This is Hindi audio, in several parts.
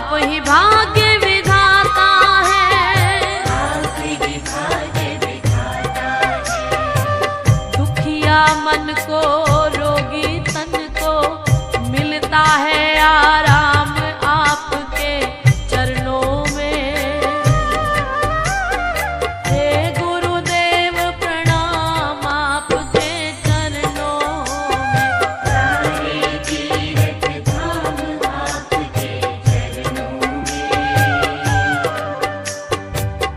आप ही भाग्य विधाता है, आप ही भाग्य विधाता है। दुखिया मन को रोगी तन को मिलता है आराम आपके चरणों में। हे गुरुदेव प्रणाम आपके चरणों में। सारे तीर्थ धाम आपके चरणों में।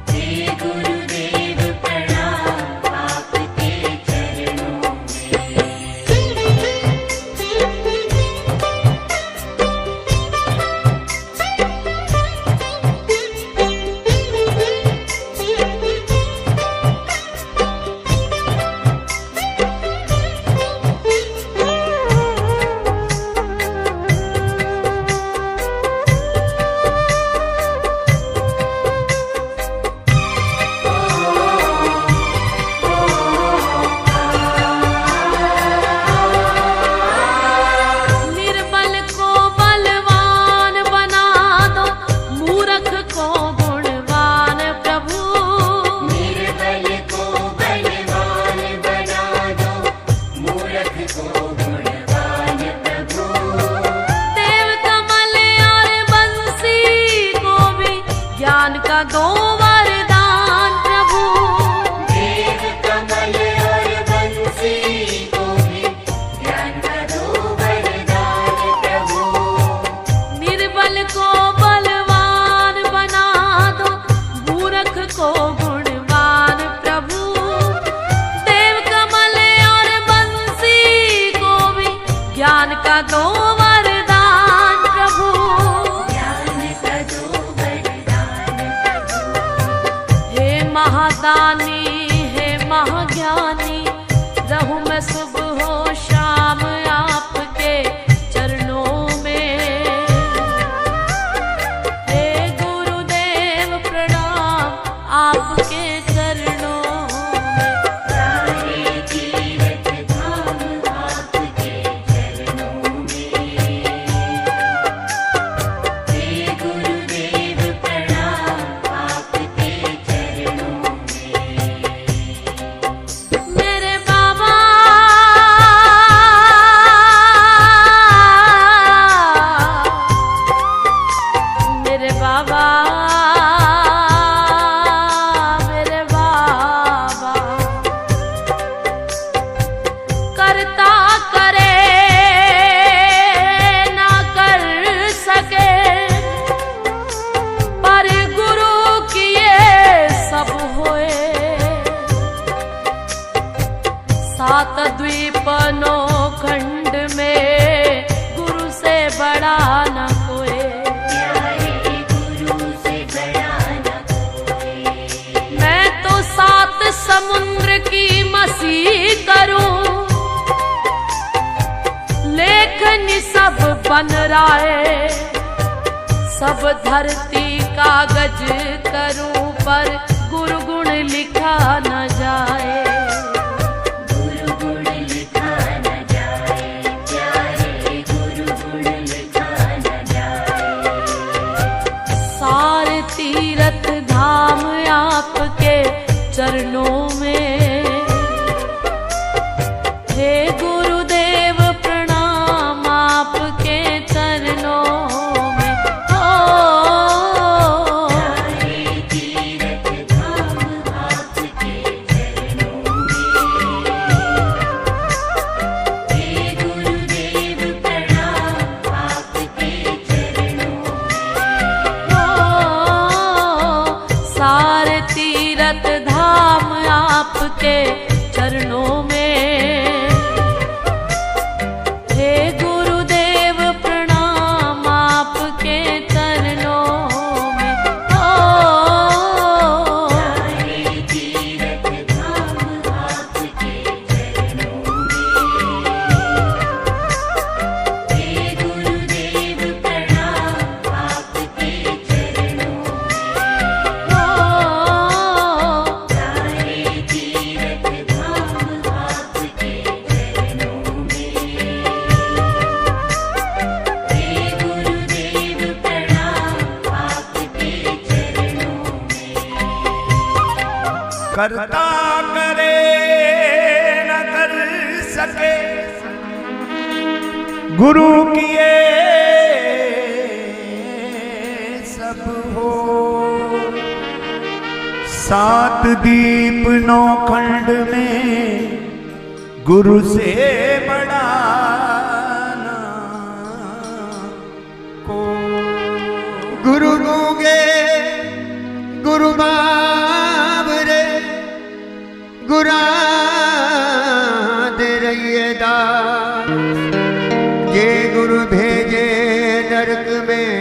हे गुरुदेव प्रणाम आपके चरणों में। निर्बल को बलवान बना दो, मूर्ख को गुणवान प्रभु। निर्बल को बलवान बना दो, मूर्ख को गुणवान प्रभु। देव कमल और बंसी को भी ज्ञान का दो वरदान प्रभु। देव कमल और बंसी को भी ज्ञान का दो वरदान प्रभु। निर्बल को बलवान बना दो, मूर्ख को गुणवान प्रभु। देव कमल और बंसी को भी ज्ञान का दो वरदान प्रभु। ज्ञान का दो वरदान प्रभु। हे महादानी हे महाज्ञानी, रहूं मैं सुबह हो शाम आपके चरणों में। हे गुरुदेव प्रणाम आपके चरणों में। सारे तीर्थ धाम आपके चरणों में। हे गुरुदेव प्रणाम आपके चरणों में। मेरे बाबा मेरे बाबा मेरे बाबा, करता करे ना कर सके, पर गुरु किए सब होए। सात द्वीप नौ खंड में गुरु से बड़ा न कोई। प्यारे गुरु से बड़ा न कोई। मैं तो सात समुद्र की मसीह करूं, लेखन सब बन राए। सब धरती कागज करूं, पर गुरु गुण लिखा न जाए। गुरु गुण लिखा न जाए, प्यारे गुरु गुण लिखा न जाए। सारे तीर्थ धाम आपके चरणों में। हे गुरुदेव प्रणाम आपके चरणों में। सारे तीर्थ धाम आपके चरणों करता करे न कर सके, गुरु किए सब हो। सात दीप नौ खंड में गुरु से बड़ा ना को। गुरु गूंगे गुरु बाबरे गुरा दे रहिए दास, ये गुरु भेजे नरक में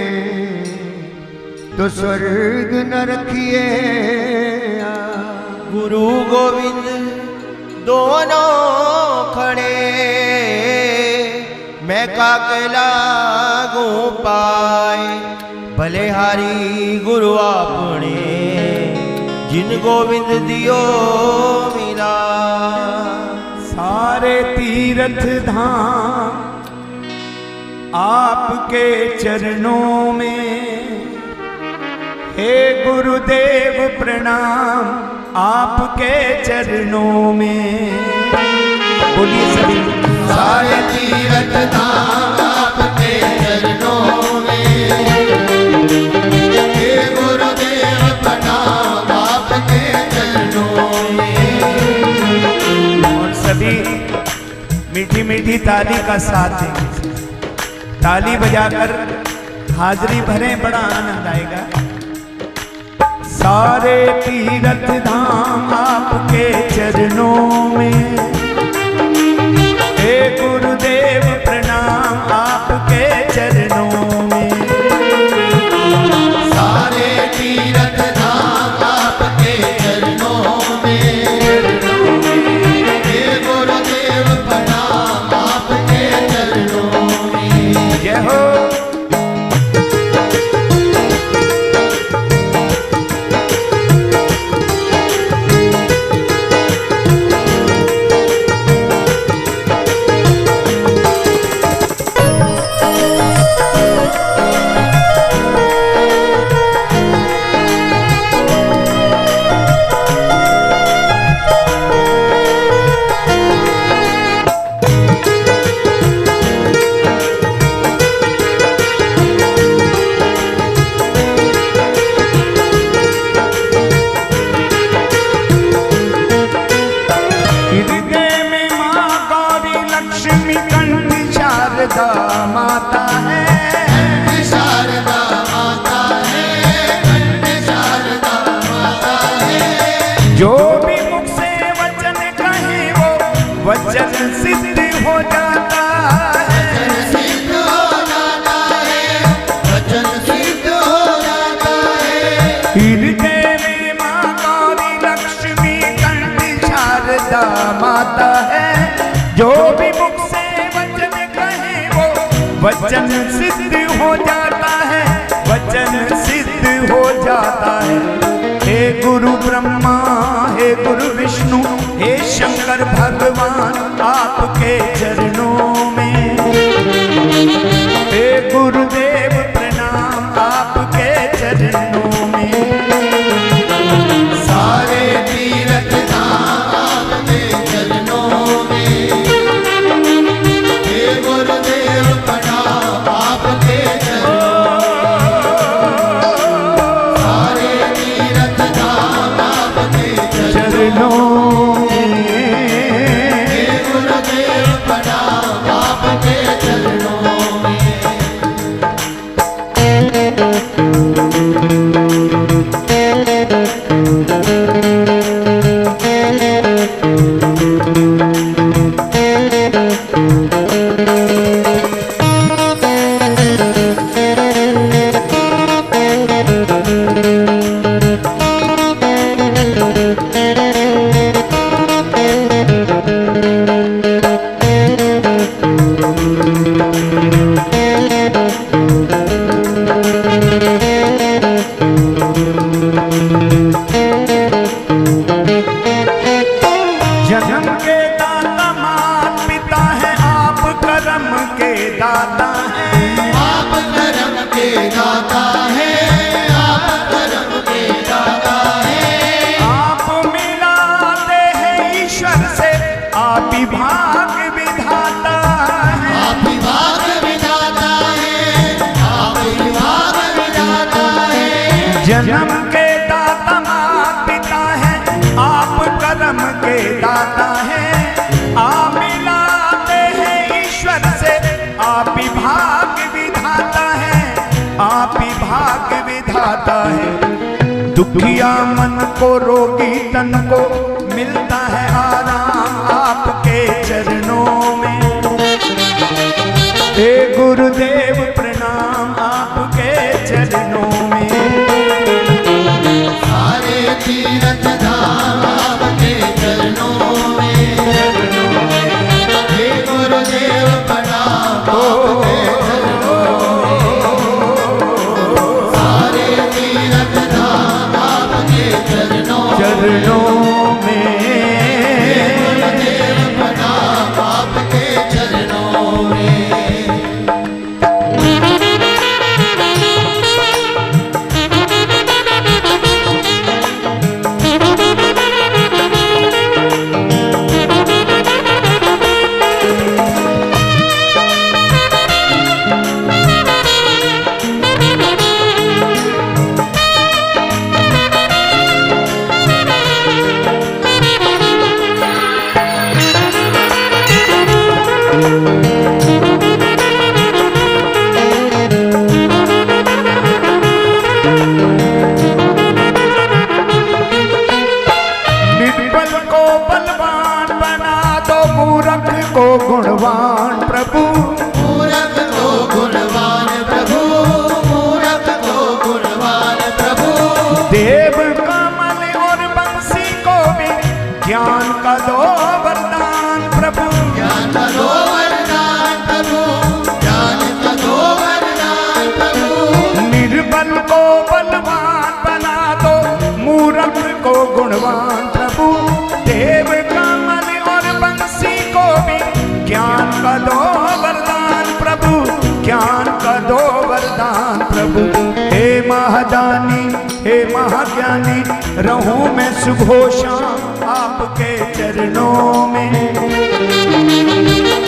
तो स्वर्ग न रखिए। गुरु गोविंद दोनों खड़े, मैं काकला गो पाए, भले हारी गुरु आपने जिन गोविंद दियो मिला। सारे तीर्थ धाम आपके चरणों में, हे गुरुदेव प्रणाम आपके चरणों में। बोलिए सभी। सारे तीर्थ धाम आपके चरणों में, हे गुरुदेव प्रणाम आपके चरणों में। और सभी मीठी मीठी ताली का साथ देंगे। ताली बजाकर हाजरी भरें, बड़ा आनंद आएगा। सारे तीर्थ धाम आपके चरणों में, हे गुरुदेव प्रणाम आपके चरणों में। सारे तीर्थ धाम आपके चरणों में, हे गुरुदेव प्रणाम आपके चरणों में। जय हो। माता है, शारदा माता है, शारदा माता है। जो भी मुख से वचन कहे वो वचन सिद्ध हो जाता है। सिद्ध हो जाता है, वचन सिद्ध हो जाता है। हृदय में माँ गौरी लक्ष्मी कंठ शारदा माता है। जो भी मुख से वचन सिद्ध हो जाता है, वचन सिद्ध हो जाता है। हे गुरु ब्रह्मा, हे गुरु विष्णु, हे शंकर भगवान आपके चरणों में, हे गुरुदेव प्रणाम आपके चरणों में। सारे तीर्थ धाम आपके चरणों में, हे गुरुदेव प्रणाम आपके चरणों में। सारे तीर्थ धाम आपके चरणों में, हे गुरुदेव प्रणाम जन्म के दाता माता पिता है, आप कर्म के दाता हैं। आप मिलाते हैं ईश्वर से, आप ही भाग्य विधाता है, आप ही भाग्य विधाता है। दुखिया मन को रोगी तन को मिलता है आराम आपके चरणों में। हे गुरुदेव प्रणाम आपके चरणों में। सारे तीरथ धाम आपके चरणों में। हे गुरुदेव प्रणाम आपके चरणों में। सारे तीरथ धाम आपके चरणों में। हे गुरुदेव प्रणाम आपके चरणों में। निर्बल को बलवान बना दो, मूर्ख को गुणवान प्रभु। मूरख को गुणवान प्रभु, मूरख को गुणवान प्रभु। देव कमल और बंसी को भी ज्ञान का दो वरदान प्रभु। ज्ञान का दो वरदान प्रभु, ज्ञान का दो वरदान प्रभु। निर्बल को बलवान बना दो, मूर्ख को गुणवान प्रभु। देव कमल और बंसी को भी ज्ञान का दो वरदान प्रभु, ज्ञान का दो वरदान प्रभु। हे महादानी हे महाज्ञानी, रहूं मैं सुबह शाम आपके चरणों में।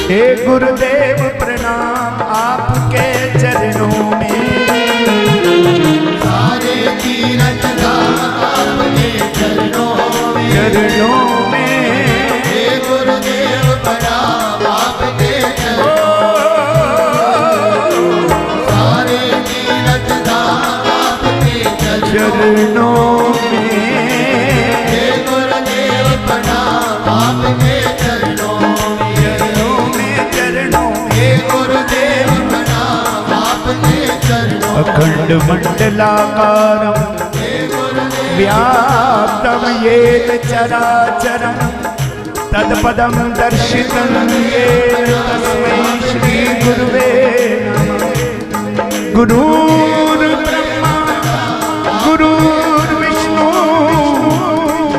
हे गुरुदेव प्रणाम आपके चरणों में। सारे तीरथ धाम आपके चरणों में। चरणों में। हे गुरुदेव प्रणाम आपके चरणों में। सारे तीरथ धाम आपके चरणों में। हे गुरुदेव प्रणाम आपके चरणों में। चरणों में। हे गुरुदेव प्रणाम आपके चरणों में। अखंड मंडलाकारं व्याप्तं येन चराचरं, तत्पदं दर्शितं येन तस्मै श्री गुरुवे नमः। गुरुर्ब्रह्मा गुरुर्विष्णु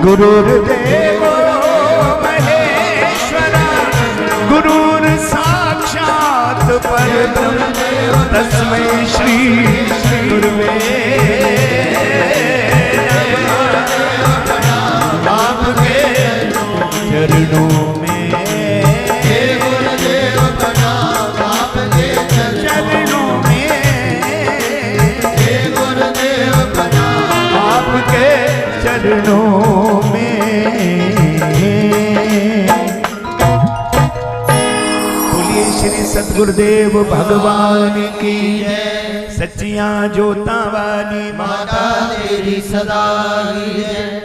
गुरुर्देवो महेश्वरः, गुरुर्साक्षात् परब्रह्म तस्मै श्री गुरुवे आपके चरणों में। हे गुरुदेव प्रणाम आपके चरणों में। हे गुरुदेव प्रणाम आपके चरणों में। बोलिए श्री सतगुरुदेव भगवान की जय। सच्चियां जोतां वाली माता माता तेरी सदा ही है।